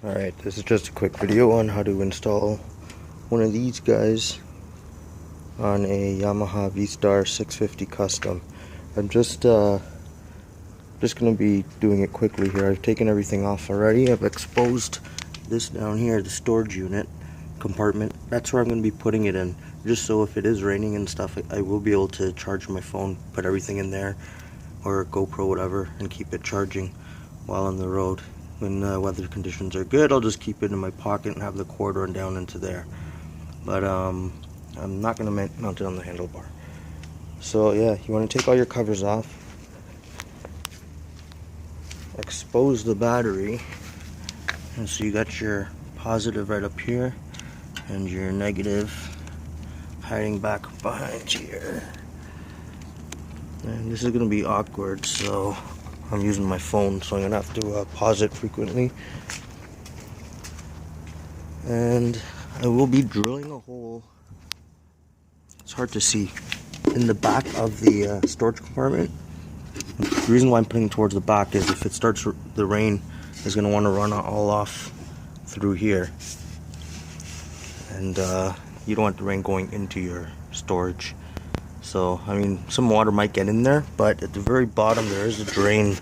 Alright, this is just a quick video on how to install one of these guys on a Yamaha V-Star 650 Custom. I'm just going to be doing it quickly here. I've taken everything off already. I've exposed this down here, the storage unit compartment. That's where I'm going to be putting it in, just so if it is raining and stuff, I will be able to charge my phone, put everything in there, or GoPro, whatever, and keep it charging while on the road. When weather conditions are good, I'll just keep it in my pocket and have the cord run down into there. But I'm not going to mount it on the handlebar. So yeah, you want to take all your covers off, expose the battery, and so you got your positive right up here and your negative hiding back behind here. And this is going to be awkward, so I'm using my phone, so I'm going to have to pause it frequently. And I will be drilling a hole, it's hard to see, in the back of the storage compartment. The reason why I'm putting it towards the back is if it starts, the rain is going to want to run all off through here. And you don't want the rain going into your storage. So, I mean, some water might get in there, but at the very bottom there is a drain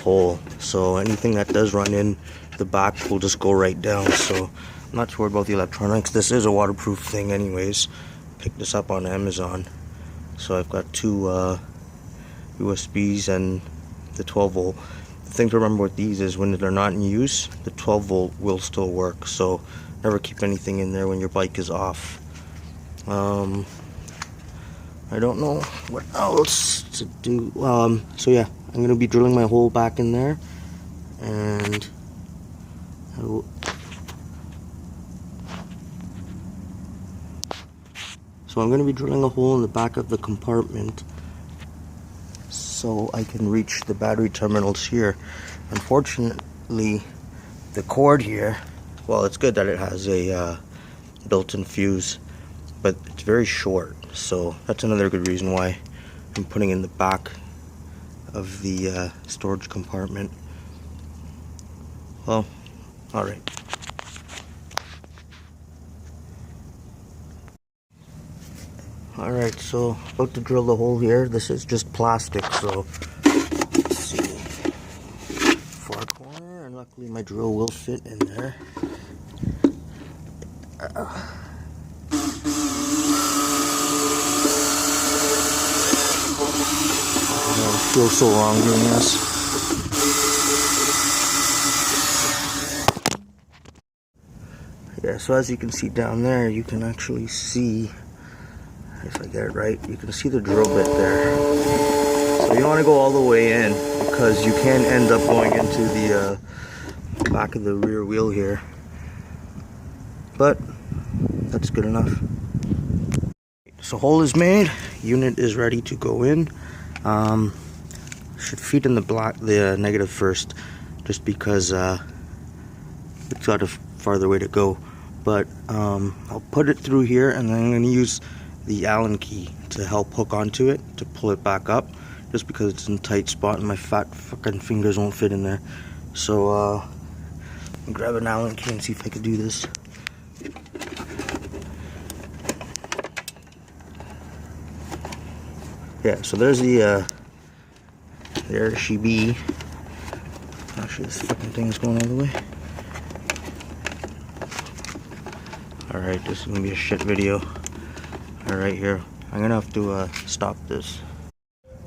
hole. So anything that does run in the back will just go right down. So I'm not too worried about the electronics. This is a waterproof thing anyways. Picked this up on Amazon. So I've got two USBs and the 12 volt. The thing to remember with these is when they're not in use, the 12 volt will still work. So never keep anything in there when your bike is off. I don't know what else to do. So yeah, I'm going to be drilling my hole back in there. And so I'm going to be drilling a hole in the back of the compartment so I can reach the battery terminals here. Unfortunately, the cord here, well, it's good that it has a built-in fuse, but it's very short. So that's another good reason why I'm putting in the back of the storage compartment. Well, alright. Alright, so about to drill the hole here. This is just plastic, so let's see. Far corner, and luckily my drill will fit in there. I feel so wrong doing this. Yeah, so as you can see down there, you can actually see, if I get it right, you can see the drill bit there. So you don't want to go all the way in, because you can end up going into the back of the rear wheel here. But that's good enough. So hole is made, unit is ready to go in. Should feed in the negative first, just because it's got a farther way to go. But I'll put it through here, and then I'm going to use the Allen key to help hook onto it to pull it back up, just because it's in a tight spot and my fat fucking fingers won't fit in there. So I'll grab an Allen key and see if I can do this. Yeah, so there's the there she be. Actually, this fucking thing is going all the way. Alright, this is gonna be a shit video. Alright, here. I'm gonna have to stop this.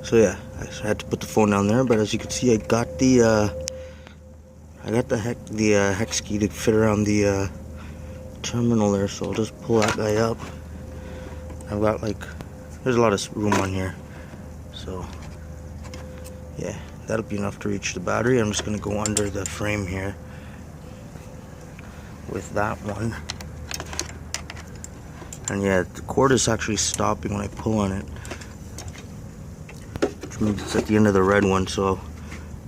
So yeah, I had to put the phone down there, but as you can see, I got the hex key to fit around the terminal there, so I'll just pull that guy up. I've got there's a lot of room on here, so yeah, that'll be enough to reach the battery. I'm just gonna go under the frame here with that one. And yeah, the cord is actually stopping when I pull on it, which means it's at the end of the red one. So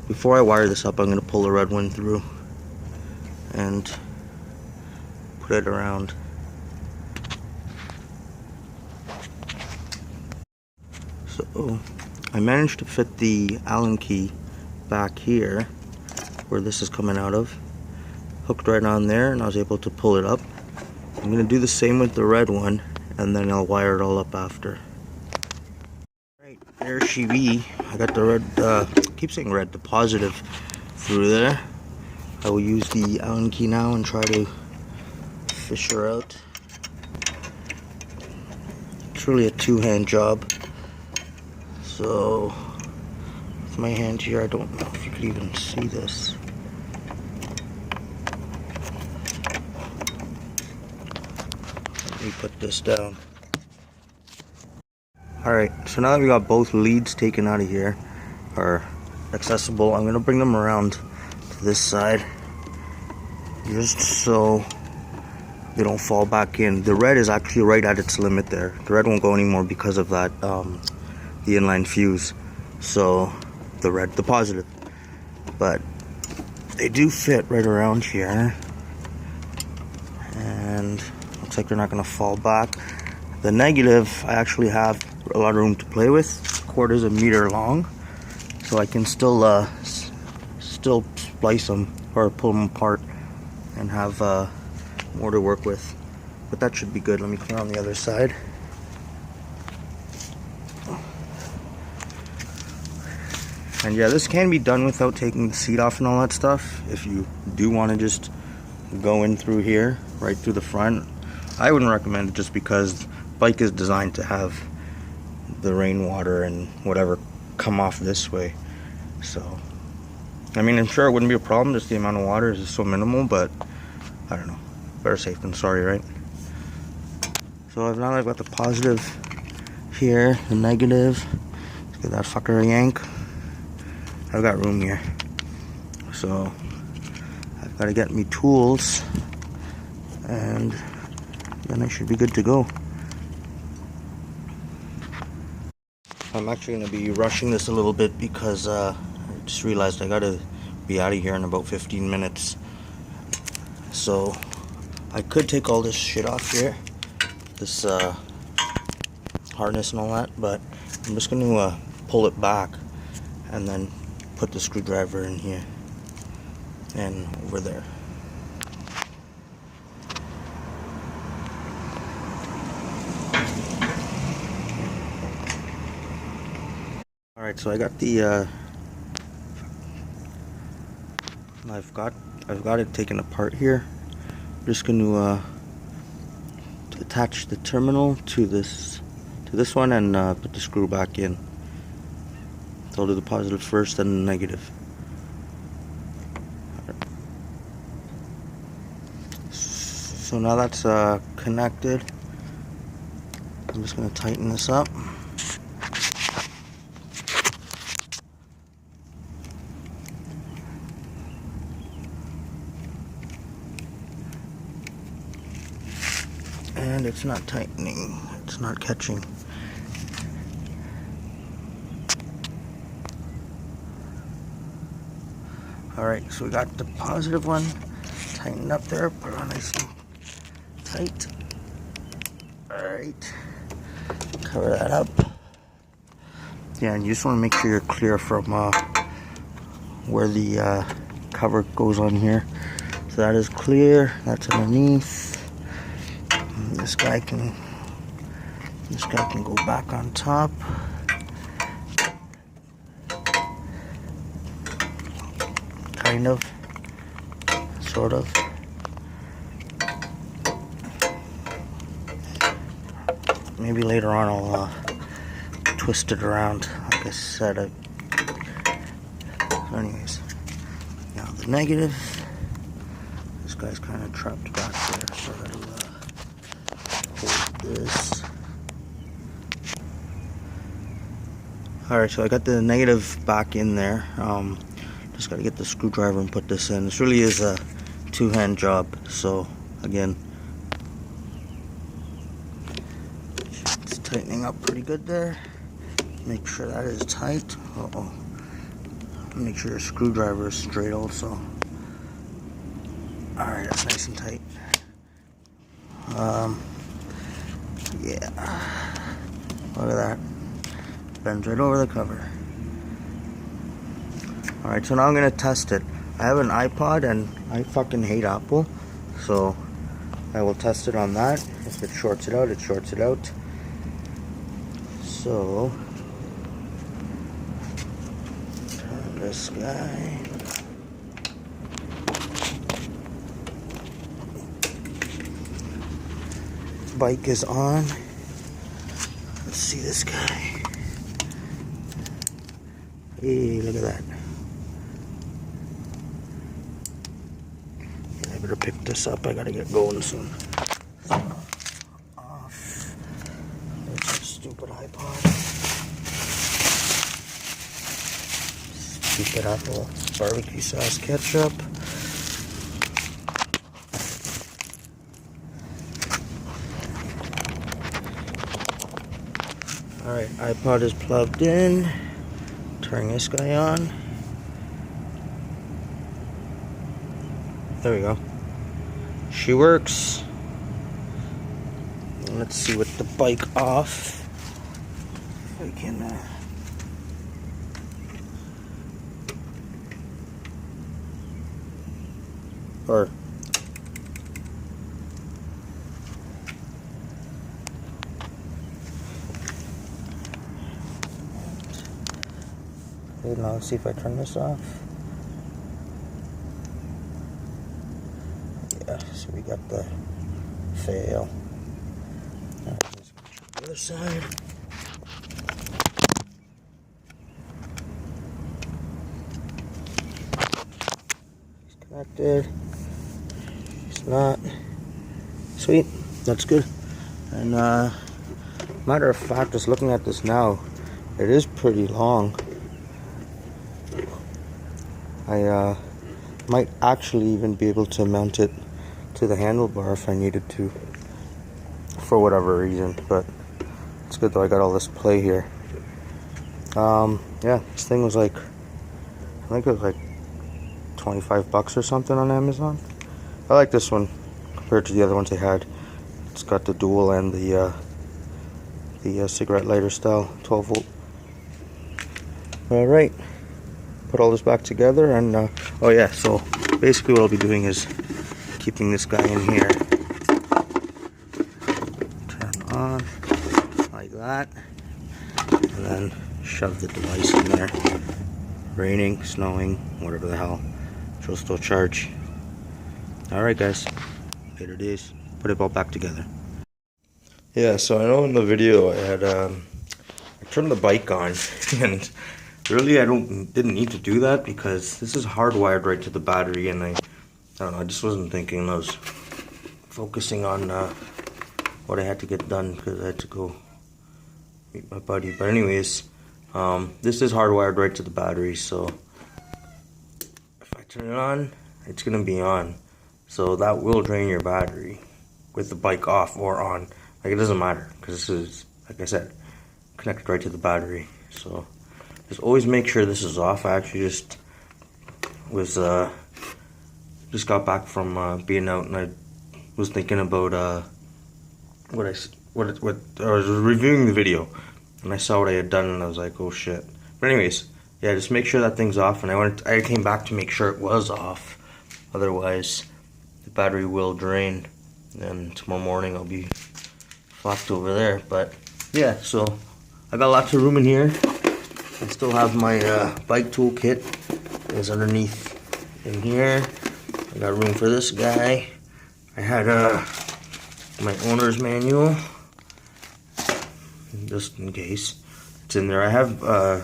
before I wire this up, I'm going to pull the red one through and put it around. So I managed to fit the Allen key back here where this is coming out of. hooked right on there, and I was able to pull it up. I'm gonna do the same with the red one, and then I'll wire it all up after. Right, there she be. I got the red, keep saying red, the positive through there. I will use the Allen key now and try to fish her out. It's really a two-hand job. So, with my hand here, I don't know if you could even see this. Let me put this down. Alright, so now that we got both leads taken out of here, or accessible, I'm going to bring them around to this side, just so they don't fall back in. The red is actually right at its limit there. The red won't go anymore because of that, the inline fuse. So, the positive. But they do fit right around here. And looks like they're not going to fall back. The negative, I actually have a lot of room to play with. The cord is 1 meter long, so I can still splice them or pull them apart and have more to work with. But that should be good. Let me clear on the other side. And yeah, this can be done without taking the seat off and all that stuff. If you do want to just go in through here, right through the front, I wouldn't recommend it, just because the bike is designed to have the rainwater and whatever come off this way. So, I mean, I'm sure it wouldn't be a problem, just the amount of water is so minimal, but I don't know. Better safe than sorry, right? So now that I've got the positive here, the negative, let's give that fucker a yank. I've got room here. So, I've got to get me tools, and then I should be good to go. I'm actually going to be rushing this a little bit because I just realized I got to be out of here in about 15 minutes. So I could take all this shit off here, this harness and all that, but I'm just going to pull it back and then put the screwdriver in here and over there. Alright, so I got the I've got it taken apart here. I'm just going to attach the terminal to this one and put the screw back in. So I'll do the positive first, then the negative. So now that's connected. I'm just going to tighten this up. And it's not tightening, it's not catching. Alright, so we got the positive one tightened up there, put it on nice and tight. Alright, cover that up. Yeah, and you just want to make sure you're clear from where the cover goes on here. So that is clear, that's underneath. This guy can go back on top. Kind of, sort of. Maybe later on I'll twist it around, like I said. So anyways, now the negative. This guy's kind of trapped back there, so that'll hold this. Alright, so I got the negative back in there. Just got to get the screwdriver and put this in. This really is a two-hand job, so again, it's tightening up pretty good there. Make sure that is tight. Make sure your screwdriver is straight also. Alright, that's nice and tight. Yeah, look at that. Bends right over the cover. Alright, so now I'm going to test it. I have an iPod and I fucking hate Apple, so I will test it on that. If it shorts it out, it shorts it out. So turn this guy. Bike is on. Let's see this guy. Hey, look at that. Yeah, I better pick this up. I gotta get going soon. Off. There's some stupid iPod. Stupid Apple barbecue sauce ketchup. Alright, iPod is plugged in. Turn this guy on. There we go. She works. Let's see with the bike off. If I can or okay, now let's see if I turn this off. Yeah, so we got the fail. Alright, let's check the other side. It's connected. It's not. Sweet, that's good. And matter of fact, just looking at this now, it is pretty long. I might actually even be able to mount it to the handlebar if I needed to, for whatever reason, but it's good though. I got all this play here. Yeah, this thing was like, I think it was like 25 bucks or something on Amazon. I like this one compared to the other ones I had. It's got the dual and the cigarette lighter style 12 volt. Alright, put all this back together and oh yeah, so basically what I'll be doing is keeping this guy in here. Turn on like that, and then shove the device in there. Raining, snowing, whatever the hell, she'll still charge. Alright guys, later days, put it all back together. Yeah, so I know in the video I had I turned the bike on and really I didn't need to do that because this is hardwired right to the battery, and I don't know, I just wasn't thinking. I was focusing on what I had to get done because I had to go meet my buddy. But anyways, this is hardwired right to the battery, so if I turn it on, it's gonna be on. So that will drain your battery with the bike off or on. Like, it doesn't matter because this is, like I said, connected right to the battery. So just always make sure this is off. I actually just was just got back from being out, and I was thinking about I was reviewing the video, and I saw what I had done, and I was like, oh shit. But anyways, yeah, just make sure that thing's off. And I came back to make sure it was off. Otherwise, the battery will drain, and tomorrow morning I'll be fucked over there. But yeah, so I got lots of room in here. I still have my bike toolkit is underneath in here. I got room for this guy. I had my owner's manual, just in case it's in there. I have a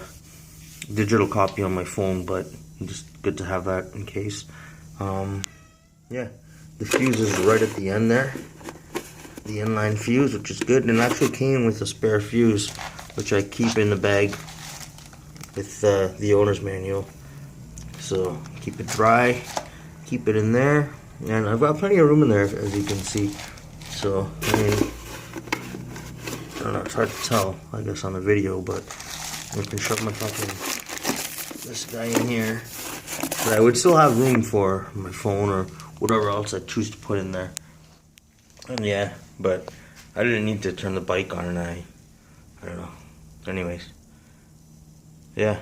digital copy on my phone, but just good to have that in case. Yeah, the fuse is right at the end there, the inline fuse, which is good, and it actually came with a spare fuse, which I keep in the bag with the owner's manual. So keep it dry, keep it in there, and I've got plenty of room in there, as you can see. So I mean, I don't know, it's hard to tell, I guess, on the video, but I can shove my fucking this guy in here. But I would still have room for my phone or whatever else I choose to put in there. And yeah, but I didn't need to turn the bike on, and I don't know. Anyways, yeah,